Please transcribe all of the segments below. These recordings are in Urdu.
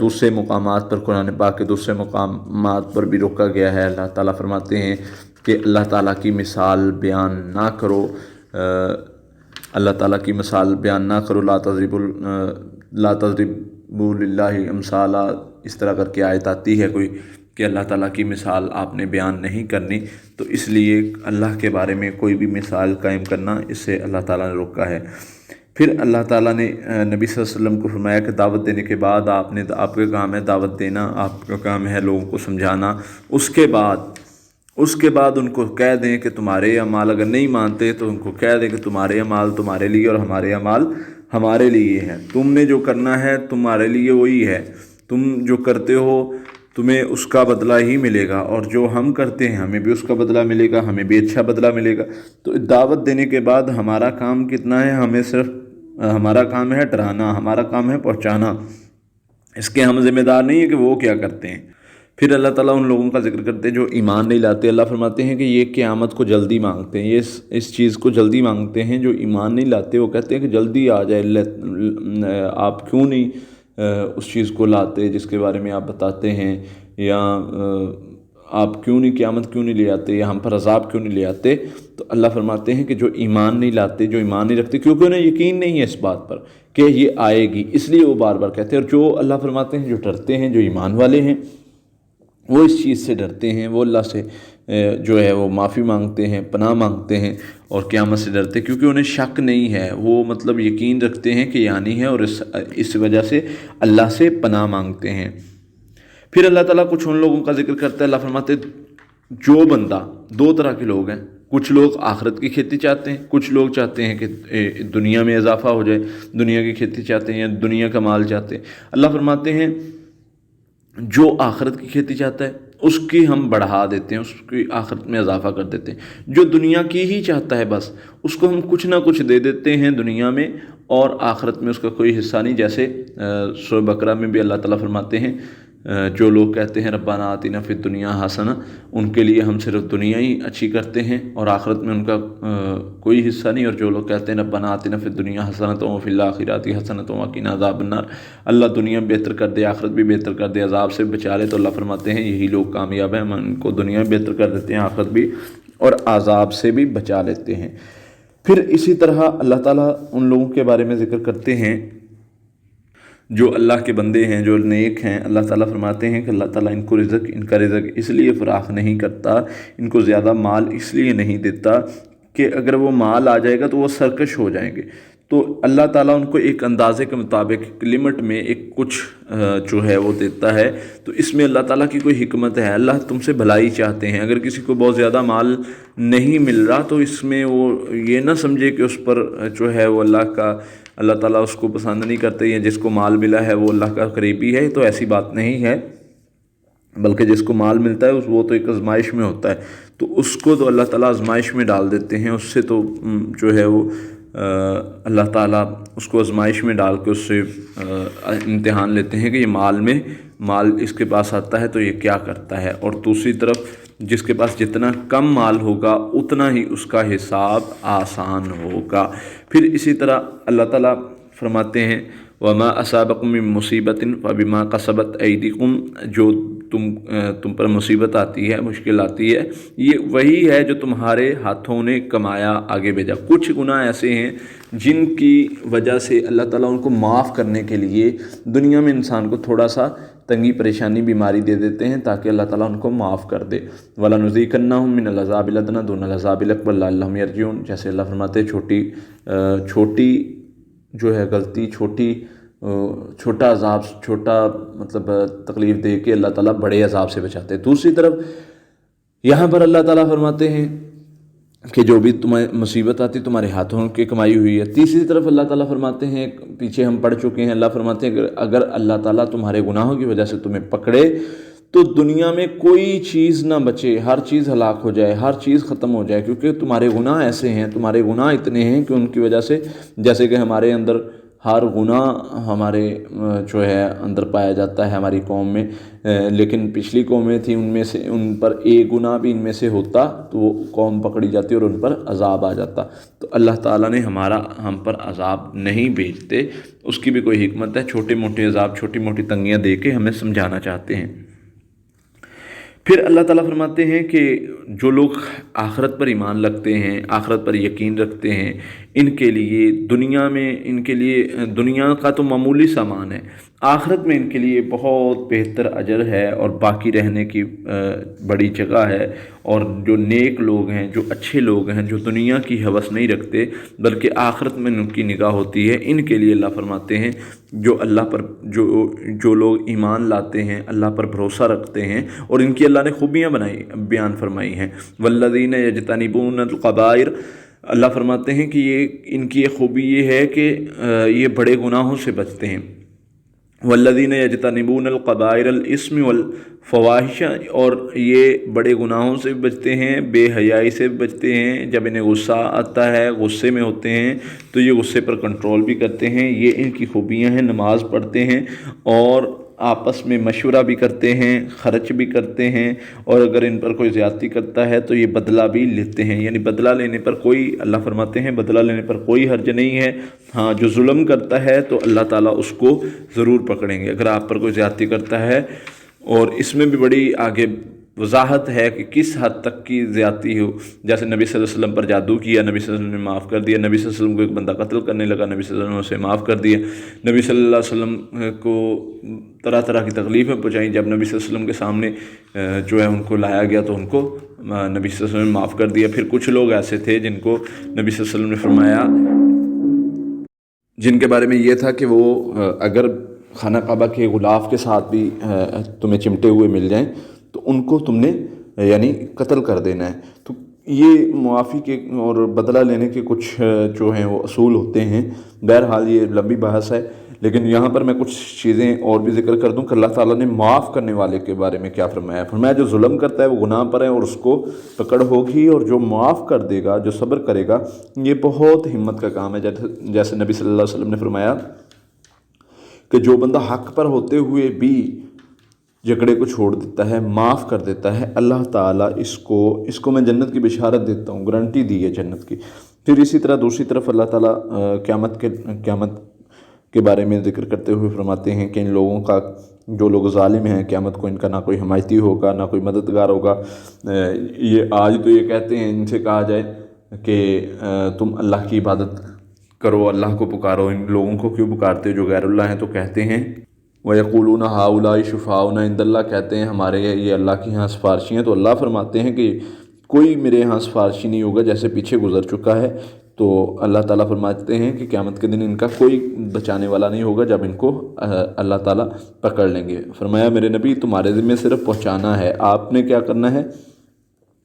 دوسرے مقامات پر قرآن پاک کے دوسرے مقامات پر بھی روکا گیا ہے۔ اللہ تعالیٰ فرماتے ہیں کہ اللہ تعالیٰ کی مثال بیان نہ کرو، اللہ تعالیٰ کی مثال بیان نہ کرو، لا تضربوا للہ امثالا، اس طرح کر کے آیت آتی ہے کوئی کہ اللہ تعالیٰ کی مثال آپ نے بیان نہیں کرنی، تو اس لیے اللہ کے بارے میں کوئی بھی مثال قائم کرنا اس سے اللہ تعالیٰ نے روکا ہے۔ پھر اللہ تعالیٰ نے نبی صلی اللہ علیہ وسلم کو فرمایا کہ دعوت دینے کے بعد آپ کا کام ہے دعوت دینا، آپ کا کام ہے لوگوں کو سمجھانا، اس کے بعد ان کو کہہ دیں کہ تمہارے اعمال اگر نہیں مانتے تو ان کو کہہ دیں کہ تمہارے اعمال تمہارے لیے اور ہمارے اعمال ہمارے لیے ہیں، تم نے جو کرنا ہے تمہارے لیے وہی ہے، تم جو کرتے ہو تمہیں اس کا بدلہ ہی ملے گا، اور جو ہم کرتے ہیں ہمیں بھی اس کا بدلہ ملے گا، ہمیں بھی اچھا بدلہ ملے گا۔ تو دعوت دینے کے بعد ہمارا کام کتنا ہے، ہمارا کام ہے ڈرانا، ہمارا کام ہے پہنچانا، اس کے ہم ذمہ دار نہیں ہیں کہ وہ کیا کرتے ہیں۔ پھر اللہ تعالیٰ ان لوگوں کا ذکر کرتے ہیں جو ایمان نہیں لاتے۔ اللہ فرماتے ہیں کہ یہ قیامت کو جلدی مانگتے ہیں، یہ اس چیز کو جلدی مانگتے ہیں۔ جو ایمان نہیں لاتے وہ کہتے ہیں کہ جلدی آ جائے، آپ کیوں نہیں اس چیز کو لاتے جس کے بارے میں آپ بتاتے ہیں، یا آپ قیامت کیوں نہیں لے آتے، یا ہم پر عذاب کیوں نہیں لے آتے۔ تو اللہ فرماتے ہیں کہ جو ایمان نہیں لاتے، جو ایمان نہیں رکھتے، کیونکہ انہیں یقین نہیں ہے اس بات پر کہ یہ آئے گی، اس لیے وہ بار بار کہتے ہیں۔ اور جو اللہ فرماتے ہیں جو ڈرتے ہیں، جو ایمان والے ہیں، وہ اس چیز سے ڈرتے ہیں، وہ اللہ سے جو ہے وہ معافی مانگتے ہیں، پناہ مانگتے ہیں اور قیامت سے ڈرتے، کیونکہ انہیں شک نہیں ہے، وہ مطلب یقین رکھتے ہیں کہ یعنی ہے، اور اس وجہ سے اللہ سے پناہ مانگتے ہیں۔ پھر اللہ تعالیٰ کچھ ان لوگوں کا ذکر کرتا ہے۔ اللہ فرماتے جو بندہ، دو طرح کے لوگ ہیں، کچھ لوگ آخرت کی کھیتی چاہتے ہیں، کچھ لوگ چاہتے ہیں کہ دنیا میں اضافہ ہو جائے، دنیا کی کھیتی چاہتے ہیں یا دنیا کا مال چاہتے ہیں۔ اللہ فرماتے ہیں جو آخرت کی کھیتی چاہتا ہے اس کی ہم بڑھا دیتے ہیں، اس کی آخرت میں اضافہ کر دیتے ہیں۔ جو دنیا کی ہی چاہتا ہے بس اس کو ہم کچھ نہ کچھ دے دیتے ہیں دنیا میں، اور آخرت میں اس کا کوئی حصہ نہیں۔ جیسے سورہ بقرہ میں بھی اللہ تعالیٰ فرماتے ہیں جو لوگ کہتے ہیں ربنا آتنا فی الدنیا حسنہ، ان کے لیے ہم صرف دنیا ہی اچھی کرتے ہیں اور آخرت میں ان کا کوئی حصہ نہیں۔ اور جو لوگ کہتے ہیں ربنا آتنا فی الدنیا حسنۃ وفی الآخرۃ حسنۃ وقنا عذاب النار، اللہ دنیا بہتر کر دے، آخرت بھی بہتر کر دے، عذاب سے بچا لے، تو اللہ فرماتے ہیں یہی لوگ کامیاب ہیں، ہم ان کو دنیا بھی بہتر کر دیتے ہیں، آخرت بھی، اور عذاب سے بھی بچا لیتے ہیں۔ پھر اسی طرح اللہ تعالیٰ ان لوگوں کے بارے میں ذکر کرتے ہیں جو اللہ کے بندے ہیں، جو نیک ہیں۔ اللہ تعالیٰ فرماتے ہیں کہ اللہ تعالیٰ ان کا رزق اس لیے فراخ نہیں کرتا، ان کو زیادہ مال اس لیے نہیں دیتا کہ اگر وہ مال آ جائے گا تو وہ سرکش ہو جائیں گے۔ تو اللہ تعالیٰ ان کو ایک اندازے کے مطابق، ایک لمٹ میں ایک کچھ جو ہے وہ دیتا ہے۔ تو اس میں اللہ تعالیٰ کی کوئی حکمت ہے، اللہ تم سے بھلائی چاہتے ہیں۔ اگر کسی کو بہت زیادہ مال نہیں مل رہا تو اس میں وہ یہ نہ سمجھے کہ اس پر جو ہے وہ اللہ تعالیٰ اس کو پسند نہیں کرتے، یا جس کو مال ملا ہے وہ اللہ کا قریبی ہے، تو ایسی بات نہیں ہے، بلکہ جس کو مال ملتا ہے وہ تو ایک آزمائش میں ہوتا ہے، تو اس کو تو اللہ تعالیٰ آزمائش میں ڈال دیتے ہیں، اس سے تو جو ہے وہ اللہ تعالیٰ اس کو آزمائش میں ڈال کے اس سے امتحان لیتے ہیں کہ یہ مال اس کے پاس آتا ہے تو یہ کیا کرتا ہے۔ اور دوسری طرف جس کے پاس جتنا کم مال ہوگا اتنا ہی اس کا حساب آسان ہوگا۔ پھر اسی طرح اللہ تعالیٰ فرماتے ہیں وما اصابکم من مصیبت فبما کسبت ایدیکم، جو تم پر مصیبت آتی ہے، مشکل آتی ہے، یہ وہی ہے جو تمہارے ہاتھوں نے کمایا آگے بھیجا۔ کچھ گناہ ایسے ہیں جن کی وجہ سے اللہ تعالیٰ ان کو معاف کرنے کے لیے دنیا میں انسان کو تھوڑا سا تنگی پریشانی بیماری دے دیتے ہیں تاکہ اللہ تعالیٰ ان کو معاف کر دے۔ وَلَنُذِيقَنَّهُم مِّنَ الْعَذَابِ الْأَدْنَىٰ دُونَ الْعَذَابِ الْأَكْبَرِ لَعَلَّهُمْ يَرْجِعُونَ، جیسے اللہ فرماتے ہیں چھوٹی جو ہے غلطی، چھوٹا عذاب، چھوٹا مطلب تکلیف دے کے اللہ تعالیٰ بڑے عذاب سے بچاتے ہیں۔ دوسری طرف یہاں پر اللہ تعالیٰ فرماتے ہیں کہ جو بھی تمہیں مصیبت آتی تمہارے ہاتھوں کی کمائی ہوئی ہے۔ تیسری طرف اللہ تعالیٰ فرماتے ہیں، پیچھے ہم پڑھ چکے ہیں، اللہ فرماتے ہیں کہ اگر اللہ تعالیٰ تمہارے گناہوں کی وجہ سے تمہیں پکڑے تو دنیا میں کوئی چیز نہ بچے، ہر چیز ہلاک ہو جائے، ہر چیز ختم ہو جائے، کیونکہ تمہارے گناہ ایسے ہیں، تمہارے گناہ اتنے ہیں کہ ان کی وجہ سے جیسے کہ ہمارے اندر ہر گناہ ہمارے جو ہے اندر پایا جاتا ہے ہماری قوم میں، لیکن پچھلی قومیں تھیں، ان میں سے ان پر ایک گناہ بھی ان میں سے ہوتا تو وہ قوم پکڑی جاتی اور ان پر عذاب آ جاتا۔ تو اللہ تعالیٰ نے ہم پر عذاب نہیں بھیجتے، اس کی بھی کوئی حکمت ہے، چھوٹے موٹے عذاب، چھوٹی موٹی تنگیاں دے کے ہمیں سمجھانا چاہتے ہیں۔ پھر اللہ تعالیٰ فرماتے ہیں کہ جو لوگ آخرت پر ایمان رکھتے ہیں، آخرت پر یقین رکھتے ہیں، ان کے لیے دنیا میں، ان کے لیے دنیا کا تو معمولی سامان ہے، آخرت میں ان کے لیے بہت بہتر اجر ہے اور باقی رہنے کی بڑی جگہ ہے۔ اور جو نیک لوگ ہیں، جو اچھے لوگ ہیں، جو دنیا کی ہوس نہیں رکھتے بلکہ آخرت میں ان کی نگاہ ہوتی ہے، ان کے لیے اللہ فرماتے ہیں جو اللہ پر جو لوگ ایمان لاتے ہیں، اللہ پر بھروسہ رکھتے ہیں، اور ان کی اللہ نے خوبیاں بیان فرمائی ہیں۔ والذین یجتنبون القبائر، اللہ فرماتے ہیں کہ ان کی ایک خوبی یہ ہے کہ یہ بڑے گناہوں سے بچتے ہیں۔ والذین یجتنبون القبائر الاثم والفواحش، اور یہ بڑے گناہوں سے بچتے ہیں، بے حیائی سے بچتے ہیں، جب انہیں غصہ آتا ہے، غصے میں ہوتے ہیں تو یہ غصے پر کنٹرول بھی کرتے ہیں۔ یہ ان کی خوبیاں ہیں، نماز پڑھتے ہیں اور آپس میں مشورہ بھی کرتے ہیں، خرچ بھی کرتے ہیں، اور اگر ان پر کوئی زیادتی کرتا ہے تو یہ بدلہ بھی لیتے ہیں، یعنی بدلہ لینے پر کوئی، اللہ فرماتے ہیں بدلہ لینے پر کوئی حرج نہیں ہے۔ ہاں، جو ظلم کرتا ہے تو اللہ تعالیٰ اس کو ضرور پکڑیں گے اگر آپ پر کوئی زیادتی کرتا ہے۔ اور اس میں بھی بڑی آگے وضاحت ہے کہ کس حد تک کی زیادتی ہو، جیسے نبی صلی اللہ علیہ وسلم پر جادو کیا، نبی صلی اللہ علیہ وسلم نے معاف کر دیا، نبی صلی اللہ علیہ وسلم کو ایک بندہ قتل کرنے لگا، نبی صلی اللہ علیہ وسلم نے اسے معاف کر دیا، نبی صلی اللہ علیہ وسلم کو طرح طرح کی تکلیفیں پہنچائیں، جب نبی صلی اللہ علیہ وسلم کے سامنے جو ہے ان کو لایا گیا تو ان کو نبی صلی اللہ علیہ وسلم نے معاف کر دیا۔ پھر کچھ لوگ ایسے تھے جن کو نبی صلی اللہ علیہ وسلم نے فرمایا، جن کے بارے میں یہ تھا کہ وہ اگر خانہ کعبہ کے غلاف کے ساتھ بھی تمہیں چمٹے ہوئے مل جائیں تو ان کو تم نے یعنی قتل کر دینا ہے۔ تو یہ معافی کے اور بدلہ لینے کے کچھ جو ہیں وہ اصول ہوتے ہیں۔ بہرحال یہ لمبی بحث ہے، لیکن یہاں پر میں کچھ چیزیں اور بھی ذکر کر دوں کہ اللہ تعالیٰ نے معاف کرنے والے کے بارے میں کیا فرمایا۔ فرمایا جو ظلم کرتا ہے وہ گناہ پر ہے اور اس کو پکڑ ہوگی، اور جو معاف کر دے گا، جو صبر کرے گا، یہ بہت ہمت کا کام ہے۔ جیسے نبی صلی اللہ علیہ وسلم نے فرمایا کہ جو بندہ حق پر ہوتے ہوئے بھی جھگڑے کو چھوڑ دیتا ہے، معاف کر دیتا ہے، اللہ تعالیٰ اس کو میں جنت کی بشارت دیتا ہوں، گارنٹی دی ہے جنت کی۔ پھر اسی طرح دوسری طرف اللہ تعالیٰ قیامت کے بارے میں ذکر کرتے ہوئے فرماتے ہیں کہ ان لوگوں کا، جو لوگ ظالم ہیں، قیامت کو ان کا نہ کوئی حمایتی ہوگا، نہ کوئی مددگار ہوگا۔ یہ آج تو یہ کہتے ہیں، ان سے کہا جائے کہ تم اللہ کی عبادت کرو، اللہ کو پکارو، ان لوگوں کو کیوں پکارتے ہو جو غیر اللہ ہیں؟ تو کہتے ہیں وَيَقُولُونَ هَؤُلَاءِ شُفَعَاؤُنَا عِندَ اللَّهِ، کہتے ہیں ہمارے یہ اللہ کے ہاں سفارشی ہیں۔ تو اللہ فرماتے ہیں کہ کوئی میرے ہاں سفارشی نہیں ہوگا، جیسے پیچھے گزر چکا ہے۔ تو اللہ تعالیٰ فرماتے ہیں کہ قیامت کے دن ان کا کوئی بچانے والا نہیں ہوگا جب ان کو اللہ تعالیٰ پکڑ لیں گے۔ فرمایا میرے نبی تمہارے ذمہ صرف پہنچانا ہے، آپ نے کیا کرنا ہے؟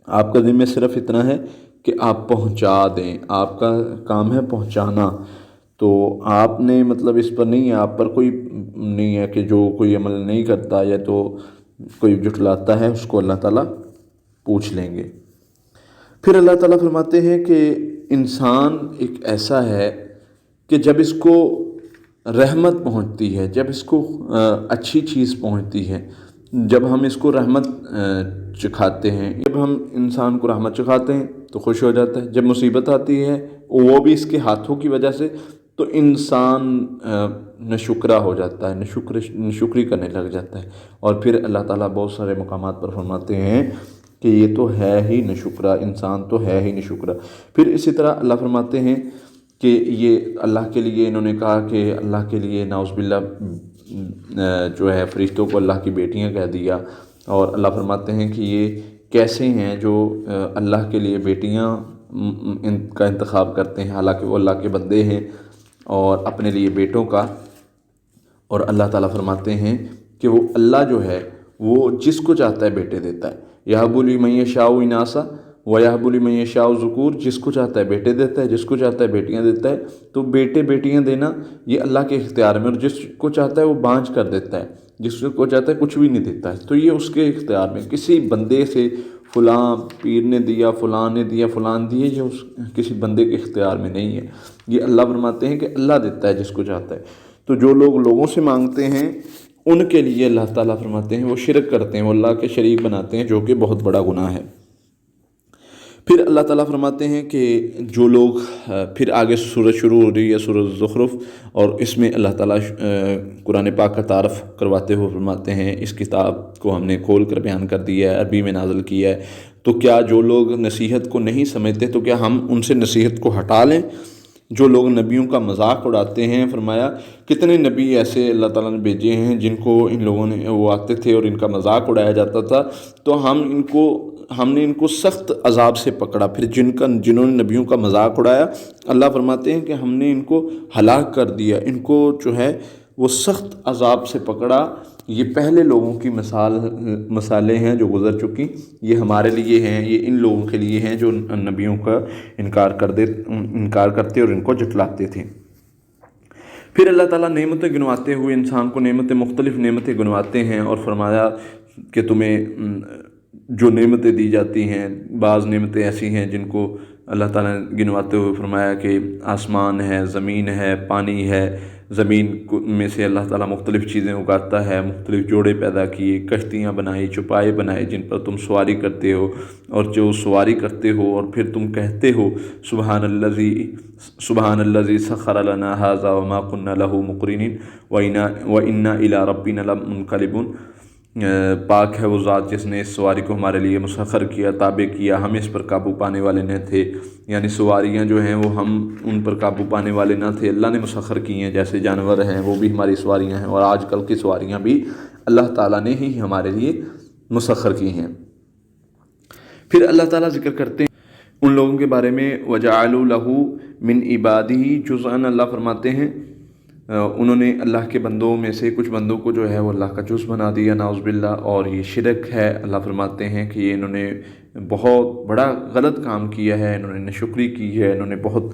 آپ کا ذمہ صرف اتنا ہے کہ آپ پہنچا دیں، آپ کا کام ہے پہنچانا۔ تو آپ نے مطلب اس پر نہیں ہے، آپ پر کوئی نہیں ہے کہ جو کوئی عمل نہیں کرتا یا تو کوئی جھٹلاتا ہے اس کو اللہ تعالیٰ پوچھ لیں گے۔ پھر اللہ تعالیٰ فرماتے ہیں کہ انسان ایک ایسا ہے کہ جب اس کو رحمت پہنچتی ہے، جب اس کو اچھی چیز پہنچتی ہے، جب ہم اس کو رحمت چکھاتے ہیں، جب ہم انسان کو رحمت چکھاتے ہیں تو خوش ہو جاتا ہے۔ جب مصیبت آتی ہے وہ بھی اس کے ہاتھوں کی وجہ سے، تو انسان ناشکرا ہو جاتا ہے، ناشکری کرنے لگ جاتا ہے۔ اور پھر اللہ تعالیٰ بہت سارے مقامات پر فرماتے ہیں کہ یہ تو ہے ہی ناشکرا، انسان تو ہے ہی ناشکرا۔ پھر اسی طرح اللہ فرماتے ہیں کہ یہ اللہ کے لیے، انہوں نے کہا کہ اللہ کے لیے نعوذ باللہ جو ہے فرشتوں کو اللہ کی بیٹیاں کہہ دیا، اور اللہ فرماتے ہیں کہ یہ کیسے ہیں جو اللہ کے لیے بیٹیاں کا انتخاب کرتے ہیں، حالانکہ وہ اللہ کے بندے ہیں، اور اپنے لیے بیٹوں کا۔ اور اللہ تعالیٰ فرماتے ہیں کہ وہ اللہ جو ہے وہ جس کو چاہتا ہے بیٹے دیتا ہے۔ یَهَبُ لِمَن یَشَاءُ اِنَاثًا وَيَهَبُ لِمَن یَشَاءُ ذُکُورًا، جس کو چاہتا ہے بیٹے دیتا ہے، جس کو چاہتا ہے بیٹیاں دیتا ہے۔ تو بیٹے بیٹیاں دینا یہ اللہ کے اختیار میں، اور جس کو چاہتا ہے وہ بانجھ کر دیتا ہے، جس کو چاہتا ہے کچھ بھی نہیں دیتا ہے، تو یہ اس کے اختیار میں۔ کسی بندے سے فلاں پیر نے دیا، فلاں نے دیا، فلاں دیے، یہ کسی بندے کے اختیار میں نہیں ہے۔ یہ اللہ فرماتے ہیں کہ اللہ دیتا ہے جس کو چاہتا ہے۔ تو جو لوگ لوگوں سے مانگتے ہیں ان کے لیے اللہ تعالیٰ فرماتے ہیں وہ شرک کرتے ہیں، وہ اللہ کے شریک بناتے ہیں، جو کہ بہت بڑا گناہ ہے۔ پھر اللہ تعالیٰ فرماتے ہیں کہ جو لوگ پھر آگے سورہ شروع ہو رہی ہے، سورہ زخرف، اور اس میں اللہ تعالیٰ قرآن پاک کا تعارف کرواتے ہوئے فرماتے ہیں اس کتاب کو ہم نے کھول کر بیان کر دیا ہے، عربی میں نازل کیا ہے، تو کیا جو لوگ نصیحت کو نہیں سمجھتے تو کیا ہم ان سے نصیحت کو ہٹا لیں؟ جو لوگ نبیوں کا مذاق اڑاتے ہیں، فرمایا کتنے نبی ایسے اللہ تعالیٰ نے بھیجے ہیں جن کو ان لوگوں نے وہ آتے تھے اور ان کا مذاق اڑایا جاتا تھا، تو ہم نے ان کو سخت عذاب سے پکڑا۔ پھر جنہوں نے نبیوں کا مذاق اڑایا، اللہ فرماتے ہیں کہ ہم نے ان کو ہلاک کر دیا، ان کو جو ہے وہ سخت عذاب سے پکڑا۔ یہ پہلے لوگوں کی مثالیں ہیں جو گزر چکی، یہ ہمارے لیے ہیں، یہ ان لوگوں کے لیے ہیں جو نبیوں کا انکار کرتے اور ان کو جھٹلاتے تھے۔ پھر اللہ تعالیٰ نعمتیں گنواتے ہوئے انسان کو مختلف نعمتیں گنواتے ہیں اور فرمایا کہ تمہیں جو نعمتیں دی جاتی ہیں، بعض نعمتیں ایسی ہیں جن کو اللہ تعالیٰ نے گنواتے ہوئے فرمایا کہ آسمان ہے، زمین ہے، پانی ہے۔ زمین میں سے اللہ تعالیٰ مختلف چیزیں اگاتا ہے، مختلف جوڑے پیدا کیے، کشتیاں بنائی، چوپائے بنائے جن پر تم سواری کرتے ہو، اور جو سواری کرتے ہو اور پھر تم کہتے ہو سبحان الذی سخر لنا ھذا وما كنا له مقرنین وإنا إلی ربنا لمنقلبون۔ پاک ہے وہ ذات جس نے اس سواری کو ہمارے لیے مسخر کیا، تابع کیا، ہم اس پر قابو پانے والے نہ تھے۔ یعنی سواریاں جو ہیں وہ ہم ان پر قابو پانے والے نہ تھے، اللہ نے مسخر کی ہیں۔ جیسے جانور ہیں وہ بھی ہماری سواریاں ہیں، اور آج کل کی سواریاں بھی اللہ تعالیٰ نے ہی ہمارے لیے مسخر کی ہیں۔ پھر اللہ تعالیٰ ذکر کرتے ہیں ان لوگوں کے بارے میں وَجَعَلُوا لَهُ مِنْ عِبَادِهِ جُزْءًا، اللہ فرماتے ہیں انہوں نے اللہ کے بندوں میں سے کچھ بندوں کو جو ہے وہ اللہ کا جز بنا دیا، نعوذ باللہ، اور یہ شرک ہے۔ اللہ فرماتے ہیں کہ یہ انہوں نے بہت بڑا غلط کام کیا ہے، انہوں نے ناشکری کی ہے، انہوں نے بہت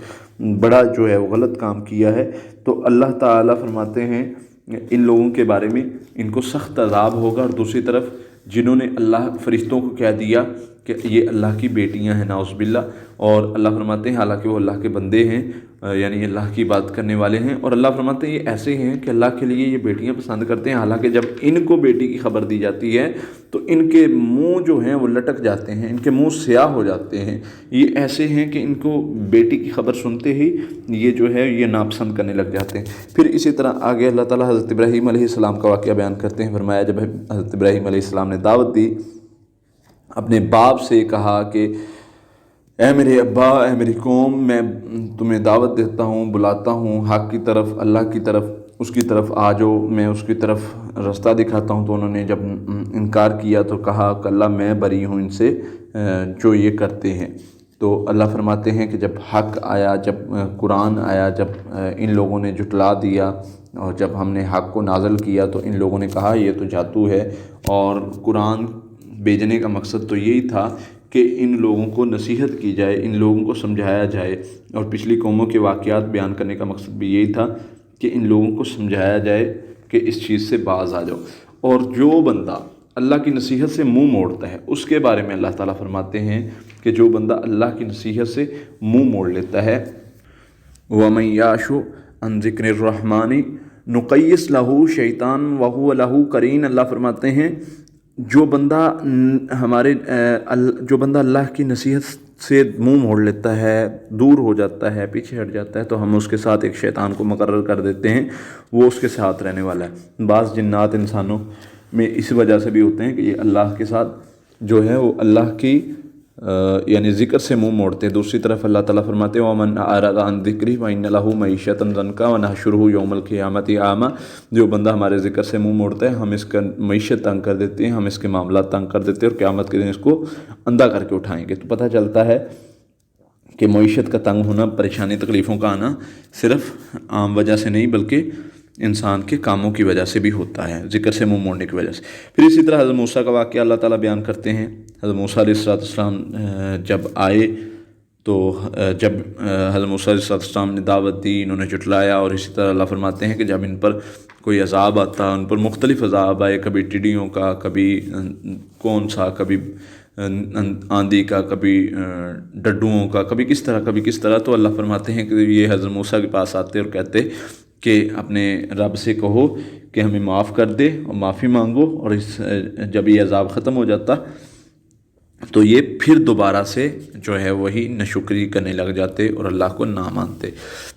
بڑا جو ہے وہ غلط کام کیا ہے۔ تو اللہ تعالیٰ فرماتے ہیں ان لوگوں کے بارے میں ان کو سخت عذاب ہوگا۔ اور دوسری طرف جنہوں نے اللہ فرشتوں کو کہہ دیا کہ یہ اللہ کی بیٹیاں ہیں، نعوذ باللہ، اور اللہ فرماتے ہیں حالانکہ وہ اللہ کے بندے ہیں، یعنی اللہ کی بات کرنے والے ہیں، اور اللہ فرماتے ہیں یہ ایسے ہیں کہ اللہ کے لیے یہ بیٹیاں پسند کرتے ہیں، حالانکہ جب ان کو بیٹی کی خبر دی جاتی ہے تو ان کے منہ جو ہیں وہ لٹک جاتے ہیں، ان کے منہ سیاہ ہو جاتے ہیں۔ یہ ایسے ہیں کہ ان کو بیٹی کی خبر سنتے ہی یہ جو ہے یہ ناپسند کرنے لگ جاتے ہیں۔ پھر اسی طرح آگے اللہ تعالیٰ حضرت ابراہیم علیہ السلام کا واقعہ بیان کرتے ہیں۔ فرمایا جب حضرت ابراہیم علیہ السلام نے دعوت دی، اپنے باپ سے کہا کہ اے میرے ابا، اے میری قوم، میں تمہیں دعوت دیتا ہوں، بلاتا ہوں حق کی طرف، اللہ کی طرف، اس کی طرف آ جاؤ، میں اس کی طرف رستہ دکھاتا ہوں۔ تو انہوں نے جب انکار کیا تو کہا کہ اللہ میں بری ہوں ان سے جو یہ کرتے ہیں۔ تو اللہ فرماتے ہیں کہ جب حق آیا، جب قرآن آیا، جب ان لوگوں نے جھٹلا دیا اور جب ہم نے حق کو نازل کیا تو ان لوگوں نے کہا یہ تو جادو ہے۔ اور قرآن بھیجنے کا مقصد تو یہی تھا کہ ان لوگوں کو نصیحت کی جائے، ان لوگوں کو سمجھایا جائے، اور پچھلی قوموں کے واقعات بیان کرنے کا مقصد بھی یہی تھا کہ ان لوگوں کو سمجھایا جائے کہ اس چیز سے باز آ جاؤ۔ اور جو بندہ اللہ کی نصیحت سے منہ موڑتا ہے اس کے بارے میں اللہ تعالیٰ فرماتے ہیں کہ جو بندہ اللہ کی نصیحت سے منہ موڑ لیتا ہے وَمَن يَعْشُ عَن ذِكْرِ الرَّحْمَنِ نُقَيِّصْ لَهُ شَيْطَانٌ وَهُوَ لَهُ قَرِينٌ۔ اللہ فرماتے ہیں جو بندہ اللہ کی نصیحت سے منہ موڑ لیتا ہے، دور ہو جاتا ہے، پیچھے ہٹ جاتا ہے، تو ہم اس کے ساتھ ایک شیطان کو مقرر کر دیتے ہیں، وہ اس کے ساتھ رہنے والا ہے۔ بعض جنات انسانوں میں اس وجہ سے بھی ہوتے ہیں کہ یہ اللہ کے ساتھ جو ہے وہ اللہ کی یعنی ذکر سے منہ موڑتے ہیں۔ دوسری طرف اللہ تعالیٰ فرماتے ہیں وَمَنْ أَعْرَضَ عَنْ ذِكْرِي فَإِنَّ لَهُ مَعِيشَةً ضَنْكًا وَنَحْشُرُهُ يَوْمَ الْقِيَامَةِ أَعْمَىٰ۔ جو بندہ ہمارے ذکر سے منہ موڑتا ہے ہم اس کا معیشت تنگ کر دیتے ہیں، ہم اس کے معاملات تنگ کر دیتے ہیں، اور قیامت کے دن اس کو اندھا کر کے اٹھائیں گے۔ تو پتہ چلتا ہے کہ معیشت کا تنگ ہونا، پریشانی تکلیفوں کا آنا صرف عام وجہ سے نہیں بلکہ انسان کے کاموں کی وجہ سے بھی ہوتا ہے، ذکر سے منہ موڑنے کی وجہ سے۔ پھر اسی طرح حضرت موسیٰ کا واقعہ اللہ تعالیٰ بیان کرتے ہیں۔ حضرت موسیٰ علیہ السلام جب آئے تو جب حضرت موسیٰ علیہ السلام نے دعوت دی، انہوں نے جھٹلایا، اور اسی طرح اللہ فرماتے ہیں کہ جب ان پر کوئی عذاب آتا، ان پر مختلف عذاب آئے، کبھی ٹڈیوں کا، کبھی کون سا، کبھی آندھی کا، کبھی ڈڈوؤں کا، کبھی کس طرح. تو اللہ فرماتے ہیں کہ یہ حضرت موسیٰ کے پاس آتے اور کہتے کہ اپنے رب سے کہو کہ ہمیں معاف کر دے اور معافی مانگو، اور جب یہ عذاب ختم ہو جاتا تو یہ پھر دوبارہ سے جو ہے وہی ناشکری کرنے لگ جاتے اور اللہ کو نہ مانتے.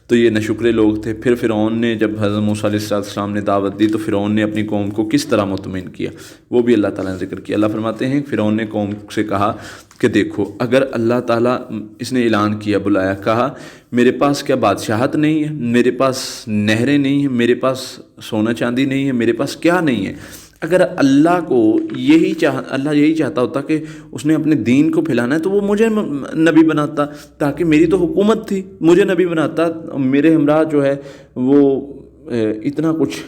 تو یہ ناشکرے لوگ تھے. پھر فرعون نے جب حضرت موسیٰ علیہ السلام نے دعوت دی تو فرعون نے اپنی قوم کو کس طرح مطمئن کیا، وہ بھی اللہ تعالیٰ نے ذکر کیا. اللہ فرماتے ہیں فرعون نے قوم سے کہا کہ دیکھو، اگر اللہ تعالیٰ، اس نے اعلان کیا، بلایا، کہا میرے پاس کیا بادشاہت نہیں ہے، میرے پاس نہریں نہیں ہیں، میرے پاس سونا چاندی نہیں ہے، میرے پاس کیا نہیں ہے. اگر اللہ کو اللہ یہی چاہتا ہوتا کہ اس نے اپنے دین کو پھیلانا ہے تو وہ مجھے نبی بناتا، تاکہ میری تو حکومت تھی، مجھے نبی بناتا، میرے ہمراہ جو ہے وہ اتنا کچھ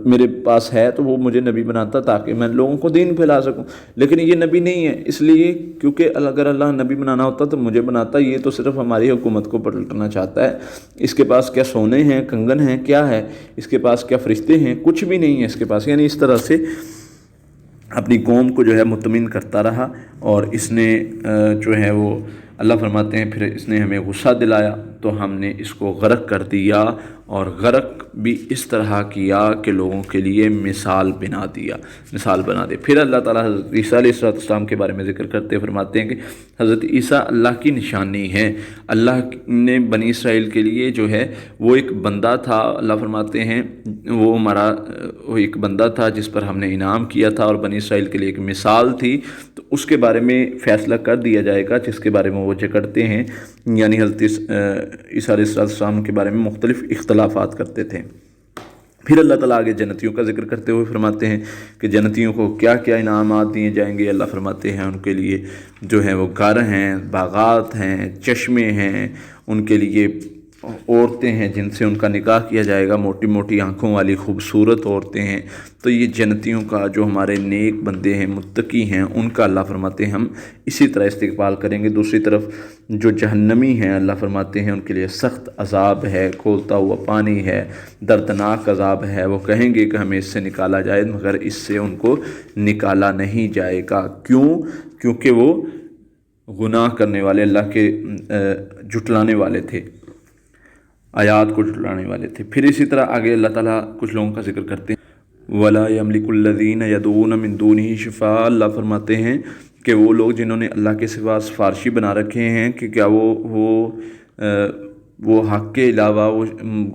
میرے پاس ہے تو وہ مجھے نبی بناتا تاکہ میں لوگوں کو دین پھیلا سکوں. لیکن یہ نبی نہیں ہے، اس لیے کیونکہ اگر اللہ نبی بنانا ہوتا تو مجھے بناتا. یہ تو صرف ہماری حکومت کو پلٹنا چاہتا ہے. اس کے پاس کیا سونے ہیں، کنگن ہیں، کیا ہے، اس کے پاس کیا فرشتے ہیں، کچھ بھی نہیں ہے اس کے پاس. یعنی اس طرح سے اپنی قوم کو جو ہے مطمئن کرتا رہا. اور اس نے جو ہے وہ اللہ فرماتے ہیں پھر اس نے ہمیں غصہ دلایا تو ہم نے اس کو غرق کر دیا، اور غرق بھی اس طرح کیا کہ لوگوں کے لیے مثال بنا دیا. پھر اللہ تعالیٰ حضرت عیسیٰ علیہ السلام کے بارے میں ذکر کرتے فرماتے ہیں کہ حضرت عیسیٰ اللہ کی نشانی ہے. اللہ نے بنی اسرائیل کے لیے جو ہے وہ ایک بندہ تھا. اللہ فرماتے ہیں وہ ایک بندہ تھا جس پر ہم نے انعام کیا تھا، اور بنی اسرائیل کے لیے ایک مثال تھی. تو اس کے بارے میں فیصلہ کر دیا جائے گا جس کے بارے میں وہ جھگڑتے ہیں. یعنی حضرت عیسیٰ علیہ السلام کے بارے میں مختلف اختلافات کرتے تھے. پھر اللہ تعالیٰ آگے جنتیوں کا ذکر کرتے ہوئے فرماتے ہیں کہ جنتیوں کو کیا کیا انعامات دیے جائیں گے. اللہ فرماتے ہیں ان کے لیے جو ہے وہ گھر ہیں، باغات ہیں، چشمے ہیں، ان کے لیے عورتیں ہیں جن سے ان کا نکاح کیا جائے گا، موٹی موٹی آنکھوں والی خوبصورت عورتیں ہیں. تو یہ جنتیوں کا، جو ہمارے نیک بندے ہیں، متقی ہیں، ان کا اللہ فرماتے ہیں ہم اسی طرح استقبال کریں گے. دوسری طرف جو جہنمی ہیں اللہ فرماتے ہیں ان کے لیے سخت عذاب ہے، کھولتا ہوا پانی ہے، دردناک عذاب ہے. وہ کہیں گے کہ ہمیں اس سے نکالا جائے، مگر اس سے ان کو نکالا نہیں جائے گا. کیونکہ وہ گناہ کرنے والے، اللہ کے جھٹلانے والے تھے، آیات کو جھٹلانے والے تھے. پھر اسی طرح آگے اللہ تعالیٰ کچھ لوگوں کا ذکر کرتے ہیں. وَلَا يَمْلِكُ الَّذِينَ يَدْعُونَ مِن دُونِهِ شُفَعَاءَ. اللہ فرماتے ہیں کہ وہ لوگ جنہوں نے اللہ کے سوا سفارشی بنا رکھے ہیں کہ کیا وہ حق کے علاوہ وہ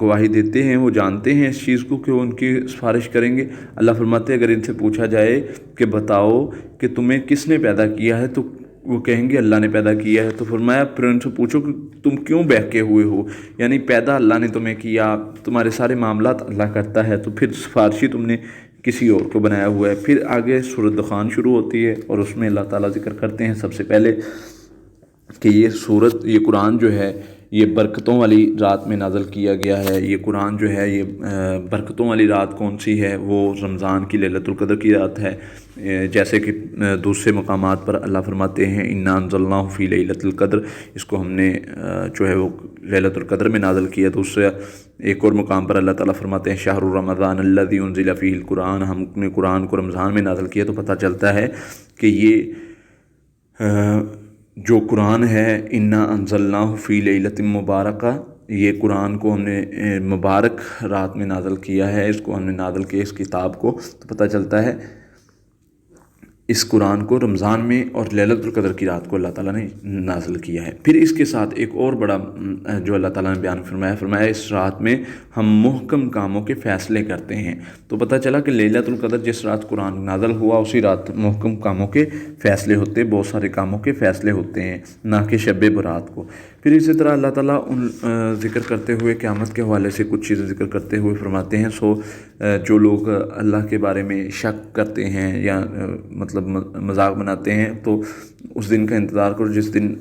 گواہی دیتے ہیں، وہ جانتے ہیں اس چیز کو کہ وہ ان کی سفارش کریں گے. اللہ فرماتے ہیں اگر ان سے پوچھا جائے کہ بتاؤ کہ تمہیں کس نے پیدا کیا ہے تو وہ کہیں گے اللہ نے پیدا کیا ہے. تو فرمایا پھر ان سے پوچھو کہ تم کیوں بہکے ہوئے ہو، یعنی پیدا اللہ نے تمہیں کیا، تمہارے سارے معاملات اللہ کرتا ہے، تو پھر سفارشی تم نے کسی اور کو بنایا ہوا ہے. پھر آگے سورۃ دخان شروع ہوتی ہے اور اس میں اللہ تعالیٰ ذکر کرتے ہیں سب سے پہلے کہ یہ قرآن جو ہے یہ برکتوں والی رات میں نازل کیا گیا ہے. یہ قرآن جو ہے یہ برکتوں والی رات کون سی ہے؟ وہ رمضان کی لیلۃ القدر کی رات ہے. جیسے کہ دوسرے مقامات پر اللہ فرماتے ہیں انا انزلناہ فی لیلۃ القدر، اس کو ہم نے جو ہے وہ لیلۃ القدر میں نازل کیا. دوسرے ایک اور مقام پر اللہ تعالیٰ فرماتے ہیں شہر رمضان الذی انزل فیہ القرآن، ہم نے قرآن کو رمضان میں نازل کیا. تو پتہ چلتا ہے کہ یہ جو قرآن ہے انا انزلناہ فی لیلۃ مبارکہ، یہ قرآن کو ہم نے مبارک رات میں نازل کیا ہے، اس کو ہم نے نازل کیا اس کتاب کو. تو پتہ چلتا ہے اس قرآن کو رمضان میں اور لیلۃ القدر کی رات کو اللہ تعالیٰ نے نازل کیا ہے. پھر اس کے ساتھ ایک اور بڑا جو اللہ تعالیٰ نے بیان فرمایا اس رات میں ہم محکم کاموں کے فیصلے کرتے ہیں. تو پتہ چلا کہ لیلۃ القدر جس رات قرآن نازل ہوا اسی رات محکم کاموں کے فیصلے ہوتے، بہت سارے کاموں کے فیصلے ہوتے ہیں، نہ کہ شب برات کو. پھر اسی طرح اللہ تعالیٰ ذکر کرتے ہوئے قیامت کے حوالے سے کچھ چیزیں ذکر کرتے ہوئے فرماتے ہیں جو لوگ اللہ کے بارے میں شک کرتے ہیں یا مطلب مذاق بناتے ہیں تو اس دن کا انتظار کرو جس دن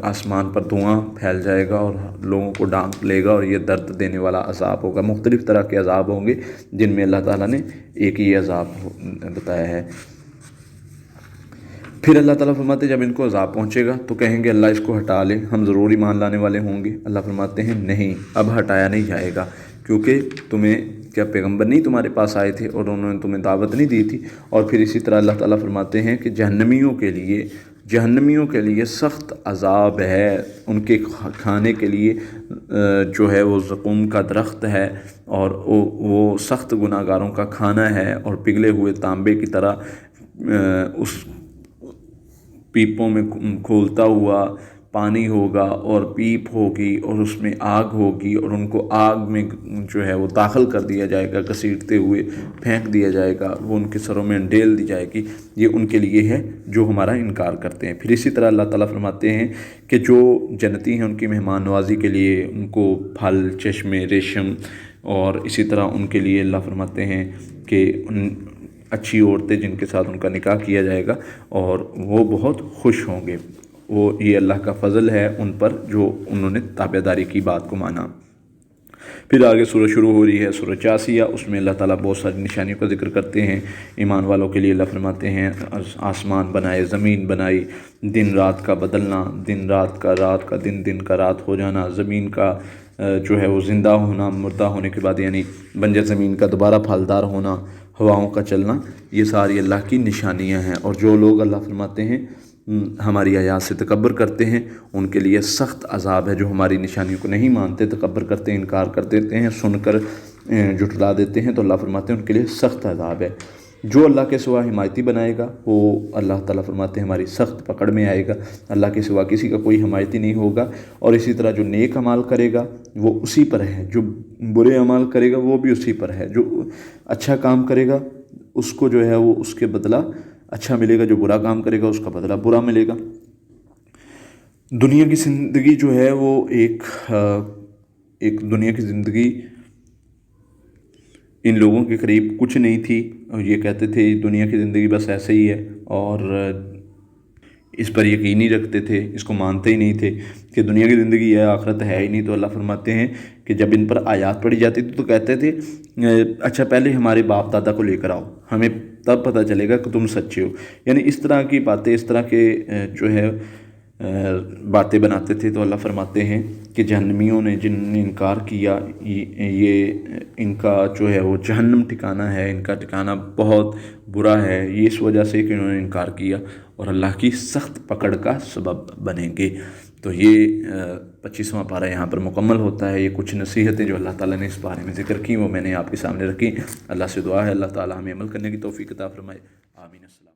آسمان پر دھواں پھیل جائے گا اور لوگوں کو ڈانپ لے گا، اور یہ درد دینے والا عذاب ہوگا. مختلف طرح کے عذاب ہوں گے جن میں اللہ تعالیٰ نے ایک ہی عذاب بتایا ہے. پھر اللہ تعالیٰ فرماتے ہیں جب ان کو عذاب پہنچے گا تو کہیں گے اللہ اس کو ہٹا لے، ہم ضرور ایمان لانے والے ہوں گے. اللہ فرماتے ہیں نہیں، اب ہٹایا نہیں جائے گا کیونکہ تمہیں کیا پیغمبر نہیں تمہارے پاس آئے تھے اور انہوں نے تمہیں دعوت نہیں دی تھی؟ اور پھر اسی طرح اللہ تعالیٰ فرماتے ہیں کہ جہنمیوں کے لیے سخت عذاب ہے، ان کے کھانے کے لیے جو ہے وہ زقوم کا درخت ہے، اور وہ سخت گناہ گاروں کا کھانا ہے، اور پگھلے ہوئے تانبے کی طرح اس پیپوں میں کھولتا ہوا پانی ہوگا، اور پیپ ہوگی، اور اس میں آگ ہوگی، اور ان کو آگ میں جو ہے وہ داخل کر دیا جائے گا، گھسیٹتے ہوئے پھینک دیا جائے گا، وہ ان کے سروں میں ڈیل دی جائے گی۔ یہ ان کے لیے ہے جو ہمارا انکار کرتے ہیں۔ پھر اسی طرح اللہ تعالیٰ فرماتے ہیں کہ جو جنتی ہیں ان کی مہمان نوازی کے لیے ان کو پھل، چشمے، ریشم، اور اسی طرح ان کے لیے اللہ فرماتے ہیں کہ اچھی عورتیں جن کے ساتھ ان کا نکاح کیا جائے گا، اور وہ بہت خوش ہوں گے۔ یہ اللہ کا فضل ہے ان پر جو انہوں نے تابعداری کی بات کو مانا۔ پھر آگے سورہ شروع ہو رہی ہے، سورہ جاثیہ، اس میں اللہ تعالیٰ بہت ساری نشانیوں کا ذکر کرتے ہیں۔ ایمان والوں کے لیے اللہ فرماتے ہیں آسمان بنائے، زمین بنائی، دن رات کا بدلنا، دن رات کا رات کا دن، دن کا رات ہو جانا، زمین کا جو ہے وہ زندہ ہونا، مردہ ہونے کے بعد یعنی بنجر زمین کا دوبارہ پھلدار ہونا، ہواؤں کا چلنا، یہ ساری اللہ کی نشانیاں ہیں۔ اور جو لوگ اللہ فرماتے ہیں ہماری آیات سے تکبر کرتے ہیں ان کے لیے سخت عذاب ہے۔ جو ہماری نشانیوں کو نہیں مانتے، تکبر کرتے ہیں، انکار کر دیتے ہیں، سن کر جھٹلا دیتے ہیں، تو اللہ فرماتے ہیں ان کے لیے سخت عذاب ہے۔ جو اللہ کے سوا حمایتی بنائے گا وہ اللہ تعالیٰ فرماتے ہیں ہماری سخت پکڑ میں آئے گا۔ اللہ کے سوا کسی کا کوئی حمایتی نہیں ہوگا۔ اور اسی طرح جو نیک اعمال کرے گا وہ اسی پر ہے، جو برے اعمال کرے گا وہ بھی اسی پر ہے۔ جو اچھا کام کرے گا اس کو جو ہے وہ اس کے بدلہ اچھا ملے گا، جو برا کام کرے گا اس کا بدلہ برا ملے گا۔ دنیا کی زندگی جو ہے وہ ایک دنیا کی زندگی ان لوگوں کے قریب کچھ نہیں تھی، اور یہ کہتے تھے دنیا کی زندگی بس ایسے ہی ہے، اور اس پر یقین ہی رکھتے تھے، اس کو مانتے ہی نہیں تھے کہ دنیا کی زندگی ہے، آخرت ہے ہی نہیں۔ تو اللہ فرماتے ہیں کہ جب ان پر آیات پڑھی جاتی تھی تو کہتے تھے اچھا پہلے ہمارے باپ دادا کو لے کر آؤ، ہمیں تب پتہ چلے گا کہ تم سچے ہو۔ یعنی اس طرح کی باتیں، اس طرح کے جو ہے باتیں بناتے تھے۔ تو اللہ فرماتے ہیں کہ جہنمیوں نے جن نے انکار کیا، یہ ان کا جو ہے وہ جہنم ٹھکانہ ہے، ان کا ٹھکانہ بہت برا ہے، یہ اس وجہ سے کہ انہوں نے انکار کیا اور اللہ کی سخت پکڑ کا سبب بنیں گے۔ تو یہ 25واں پارہ یہاں پر مکمل ہوتا ہے۔ یہ کچھ نصیحتیں جو اللہ تعالیٰ نے اس بارے میں ذکر کی وہ میں نے آپ کے سامنے رکھی۔ اللہ سے دعا ہے اللہ تعالیٰ ہمیں عمل کرنے کی توفیق عطا فرمائے۔ آمین۔ السلام۔